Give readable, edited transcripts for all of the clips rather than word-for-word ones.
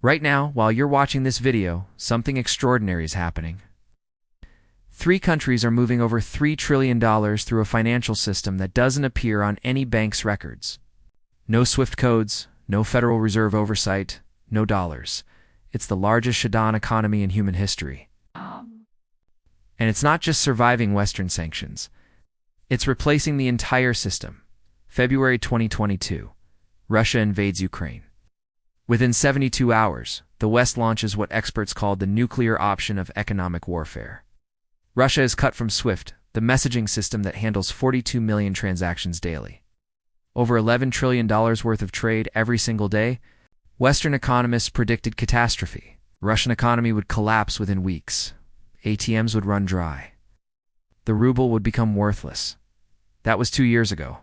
Right now, while you're watching this video, something extraordinary is happening. 3 countries are moving over $3 trillion through a financial system that doesn't appear on any bank's records. No SWIFT codes, no Federal Reserve oversight, no dollars. It's the largest shutdown economy in human history. And it's not just surviving Western sanctions. It's replacing the entire system. February 2022, Russia invades Ukraine. Within 72 hours, the West launches what experts call the nuclear option of economic warfare. Russia is cut from SWIFT, the messaging system that handles 42 million transactions daily. Over $11 trillion worth of trade every single day. Western economists predicted catastrophe. The Russian economy would collapse within weeks. ATMs would run dry. The ruble would become worthless. That was 2 years ago.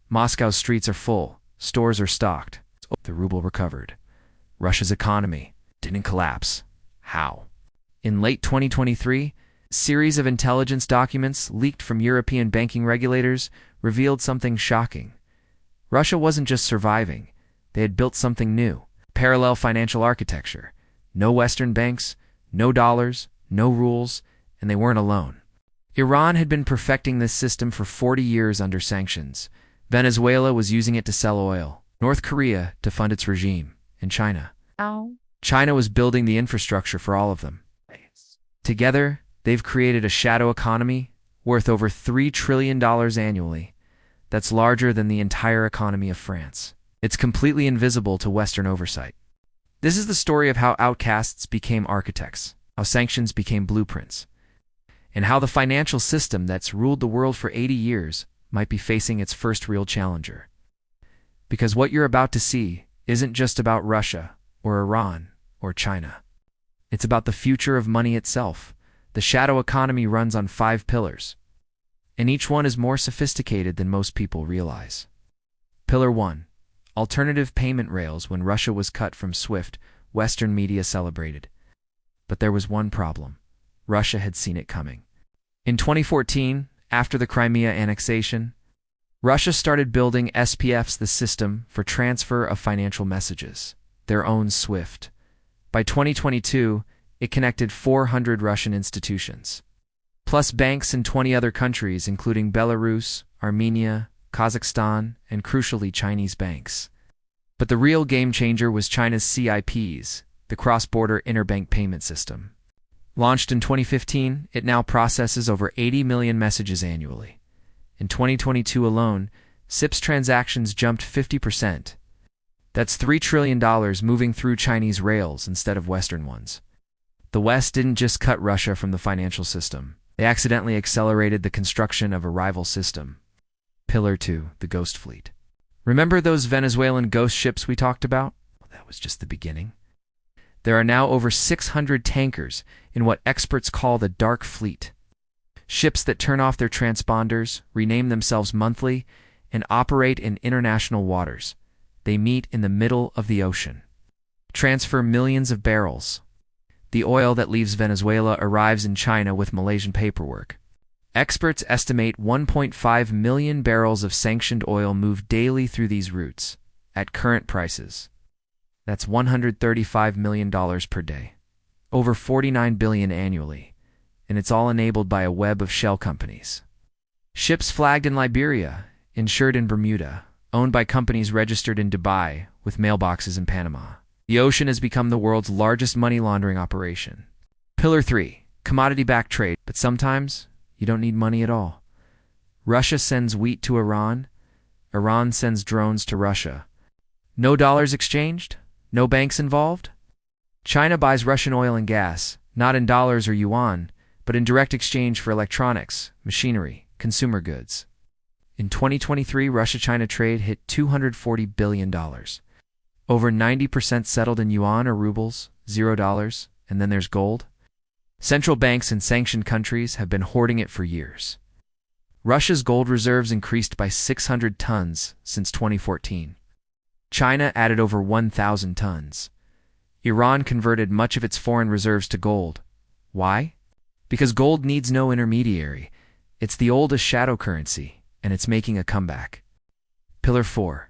Moscow's streets are full. Stores are stocked. The ruble recovered. Russia's economy didn't collapse. How? In late 2023, a series of intelligence documents leaked from European banking regulators revealed something shocking. Russia wasn't just surviving. They had built something new. Parallel financial architecture. No Western banks, no dollars, no rules, and they weren't alone. Iran had been perfecting this system for 40 years under sanctions. Venezuela was using it to sell oil. North Korea to fund its regime. And China. China was building the infrastructure for all of them. Together, they've created a shadow economy worth over $3 trillion annually. That's larger than the entire economy of France. It's completely invisible to Western oversight. This is the story of how outcasts became architects, how sanctions became blueprints, and how the financial system that's ruled the world for 80 years might be facing its first real challenger. Because what you're about to see isn't just about Russia or Iran or China. It's about the future of money itself. The shadow economy runs on 5 pillars, and each one is more sophisticated than most people realize. Pillar 1. Alternative payment rails. When Russia was cut from SWIFT, Western media celebrated. But there was one problem. Russia had seen it coming. In 2014, after the Crimea annexation, Russia started building SPFS, the system for transfer of financial messages, their own SWIFT. By 2022, it connected 400 Russian institutions, plus banks in 20 other countries, including Belarus, Armenia, Kazakhstan, and crucially Chinese banks. But the real game changer was China's CIPS, the cross-border interbank payment system. Launched in 2015, it now processes over 80 million messages annually. In 2022 alone, CIPS transactions jumped 50%. That's $3 trillion moving through Chinese rails instead of Western ones. The West didn't just cut Russia from the financial system. They accidentally accelerated the construction of a rival system. Pillar 2, the ghost fleet. Remember those Venezuelan ghost ships we talked about? Well, that was just the beginning. There are now over 600 tankers in what experts call the dark fleet. Ships that turn off their transponders, rename themselves monthly, and operate in international waters. They meet in the middle of the ocean. Transfer millions of barrels. The oil that leaves Venezuela arrives in China with Malaysian paperwork. Experts estimate 1.5 million barrels of sanctioned oil move daily through these routes, at current prices. That's $135 million per day. Over $49 billion annually. And it's all enabled by a web of shell companies. Ships flagged in Liberia, insured in Bermuda, owned by companies registered in Dubai, with mailboxes in Panama. The ocean has become the world's largest money laundering operation. Pillar 3. Commodity-backed trade. But sometimes, you don't need money at all. Russia sends wheat to Iran. Iran sends drones to Russia. No dollars exchanged? No banks involved? China buys Russian oil and gas, not in dollars or yuan, but in direct exchange for electronics, machinery, consumer goods. In 2023, Russia-China trade hit $240 billion. Over 90% settled in yuan or rubles, $0, and then there's gold. Central banks in sanctioned countries have been hoarding it for years. Russia's gold reserves increased by 600 tons since 2014. China added over 1,000 tons. Iran converted much of its foreign reserves to gold. Why? Because gold needs no intermediary. It's the oldest shadow currency, and it's making a comeback. Pillar 4.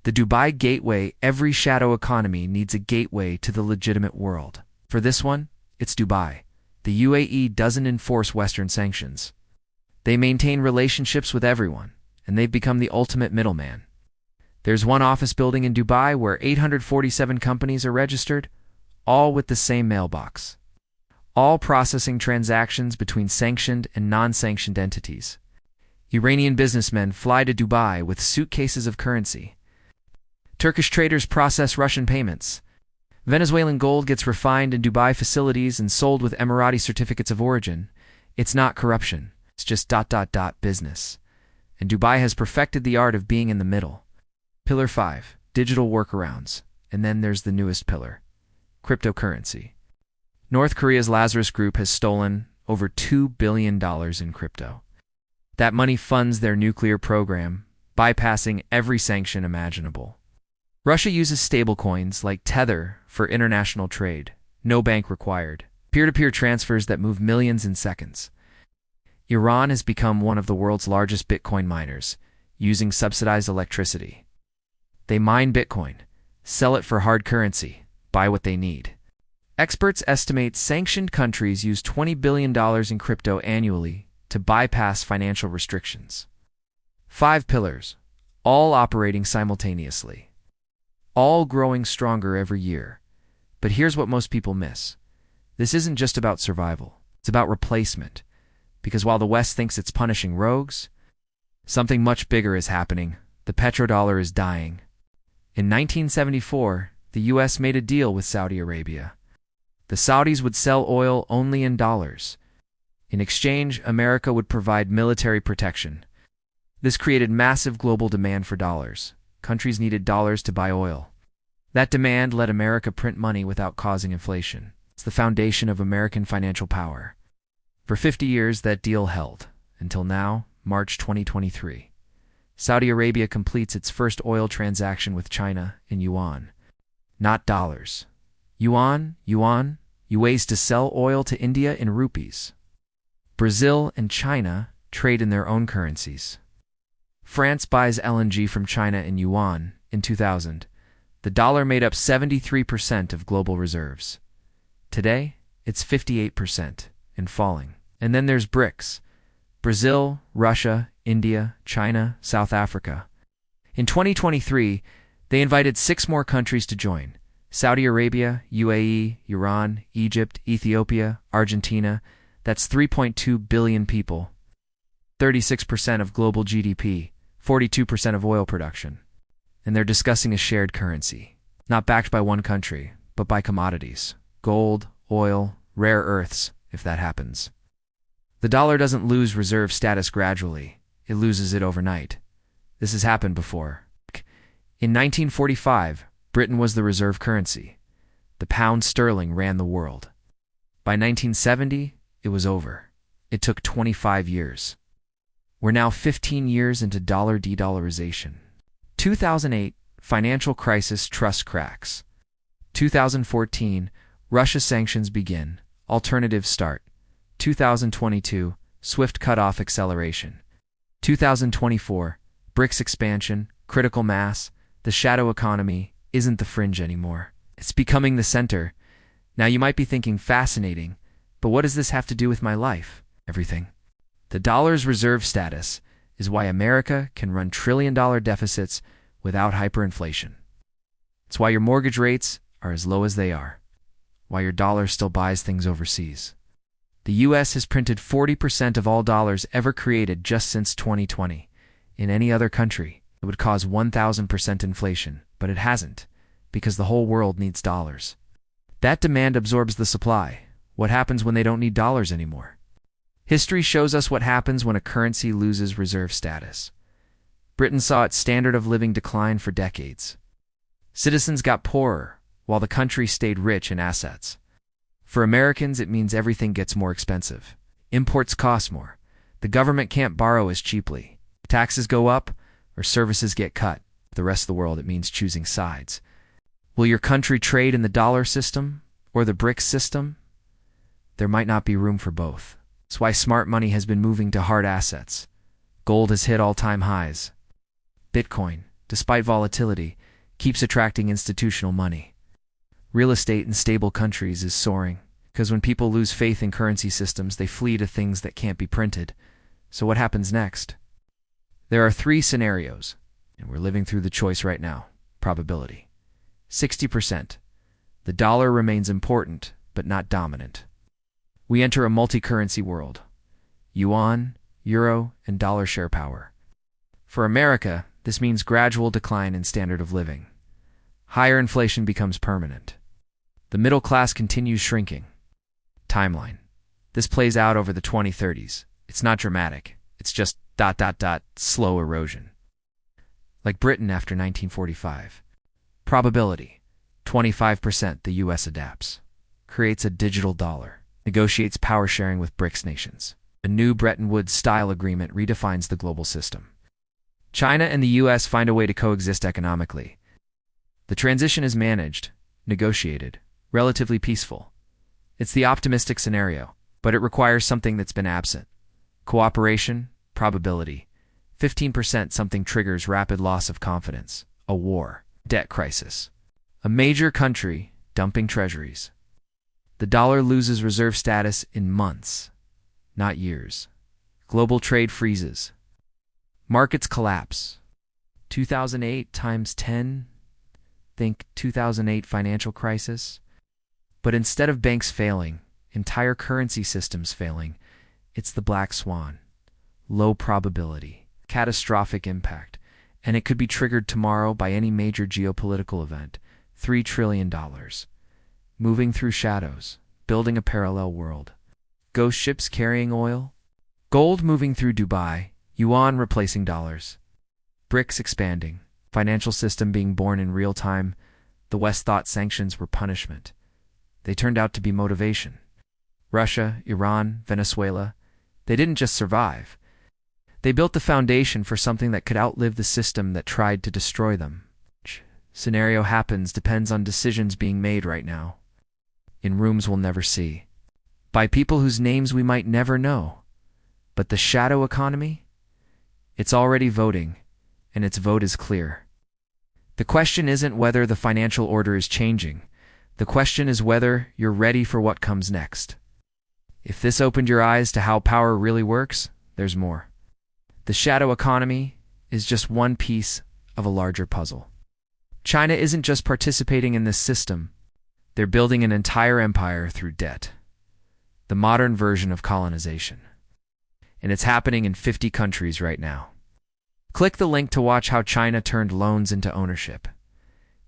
The Dubai Gateway. Every shadow economy needs a gateway to the legitimate world. For this one, it's Dubai. The UAE doesn't enforce Western sanctions. They maintain relationships with everyone, and they've become the ultimate middleman. There's one office building in Dubai where 847 companies are registered, all with the same mailbox, all processing transactions between sanctioned and non-sanctioned entities. Iranian businessmen fly to Dubai with suitcases of currency. Turkish traders process Russian payments. Venezuelan gold gets refined in Dubai facilities and sold with Emirati certificates of origin. It's not corruption. It's just ... business. And Dubai has perfected the art of being in the middle. Pillar 5, digital workarounds. And then there's the newest pillar, cryptocurrency. North Korea's Lazarus Group has stolen over $2 billion in crypto. That money funds their nuclear program, bypassing every sanction imaginable. Russia uses stablecoins like Tether for international trade, no bank required, peer-to-peer transfers that move millions in seconds. Iran has become one of the world's largest Bitcoin miners, using subsidized electricity. They mine Bitcoin, sell it for hard currency, buy what they need. Experts estimate sanctioned countries use $20 billion in crypto annually to bypass financial restrictions. 5 pillars, all operating simultaneously, all growing stronger every year. But here's what most people miss. This isn't just about survival. It's about replacement. Because while the West thinks it's punishing rogues, something much bigger is happening. The petrodollar is dying. In 1974, the U.S. made a deal with Saudi Arabia. The Saudis would sell oil only in dollars. In exchange, America would provide military protection. This created massive global demand for dollars. Countries needed dollars to buy oil. That demand let America print money without causing inflation. It's the foundation of American financial power. For 50 years, that deal held, until now, March 2023. Saudi Arabia completes its first oil transaction with China in yuan, not dollars. Yuan, ways to sell oil to India in rupees. Brazil and China trade in their own currencies. France buys LNG from China in yuan in 2000. The dollar made up 73% of global reserves. Today, it's 58% and falling. And then there's BRICS: Brazil, Russia, India, China, South Africa. In 2023, they invited 6 more countries to join: Saudi Arabia, UAE, Iran, Egypt, Ethiopia, Argentina. That's 3.2 billion people. 36% of global GDP, 42% of oil production. And they're discussing a shared currency, not backed by one country, but by commodities: gold, oil, rare earths, if that happens. The dollar doesn't lose reserve status gradually, it loses it overnight. This has happened before. In 1945, Britain was the reserve currency. The pound sterling ran the world. By 1970, it was over. It took 25 years. We're now 15 years into dollar de-dollarization. 2008, financial crisis, trust cracks. 2014, Russia sanctions begin, alternatives start. 2022, swift cutoff acceleration. 2024, BRICS expansion, critical mass. The shadow economy isn't the fringe anymore. It's becoming the center. Now you might be thinking, fascinating, but what does this have to do with my life? Everything. The dollar's reserve status is why America can run trillion-dollar deficits without hyperinflation. It's why your mortgage rates are as low as they are. Why your dollar still buys things overseas. The U.S. has printed 40% of all dollars ever created just since 2020. In any other country, it would cause 1,000% inflation, but it hasn't, because the whole world needs dollars. That demand absorbs the supply. What happens when they don't need dollars anymore? History shows us what happens when a currency loses reserve status. Britain saw its standard of living decline for decades. Citizens got poorer, while the country stayed rich in assets. For Americans, it means everything gets more expensive. Imports cost more. The government can't borrow as cheaply. Taxes go up, or services get cut. For the rest of the world, it means choosing sides. Will your country trade in the dollar system or the BRICS system? There might not be room for both. That's why smart money has been moving to hard assets. Gold has hit all-time highs. Bitcoin, despite volatility, keeps attracting institutional money. Real estate in stable countries is soaring, because when people lose faith in currency systems, they flee to things that can't be printed. So what happens next? There are three scenarios, and we're living through the choice right now. Probability. 60%. The dollar remains important, but not dominant. We enter a multi-currency world. Yuan, euro, and dollar share power. For America, this means gradual decline in standard of living. Higher inflation becomes permanent. The middle class continues shrinking. Timeline. This plays out over the 2030s. It's not dramatic. It's just ... slow erosion. Like Britain after 1945. Probability. 25% the US adapts. Creates a digital dollar. Negotiates power sharing with BRICS nations. A new Bretton Woods-style agreement redefines the global system. China and the US find a way to coexist economically. The transition is managed, negotiated, relatively peaceful. It's the optimistic scenario, but it requires something that's been absent. Cooperation, probability. 15% something triggers rapid loss of confidence. A war, debt crisis. A major country dumping treasuries. The dollar loses reserve status in months, not years. Global trade freezes. Markets collapse. 2008 times 10. Think 2008 financial crisis. But instead of banks failing, entire currency systems failing, it's the black swan. Low probability, catastrophic impact, and it could be triggered tomorrow by any major geopolitical event. $3 trillion. Moving through shadows, building a parallel world. Ghost ships carrying oil. Gold moving through Dubai. Yuan replacing dollars. BRICS expanding. Financial system being born in real time. The West thought sanctions were punishment. They turned out to be motivation. Russia, Iran, Venezuela. They didn't just survive. They built the foundation for something that could outlive the system that tried to destroy them. Scenario happens depends on decisions being made right now. In rooms we'll never see. By people whose names we might never know. But the shadow economy? It's already voting, and its vote is clear. The question isn't whether the financial order is changing. The question is whether you're ready for what comes next. If this opened your eyes to how power really works, there's more. The shadow economy is just one piece of a larger puzzle. China isn't just participating in this system. They're building an entire empire through debt. The modern version of colonization. And it's happening in 50 countries right now. Click the link to watch how China turned loans into ownership.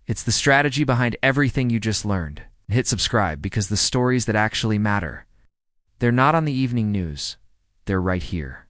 It's the strategy behind everything you just learned. Hit subscribe because the stories that actually matter, they're not on the evening news. They're right here.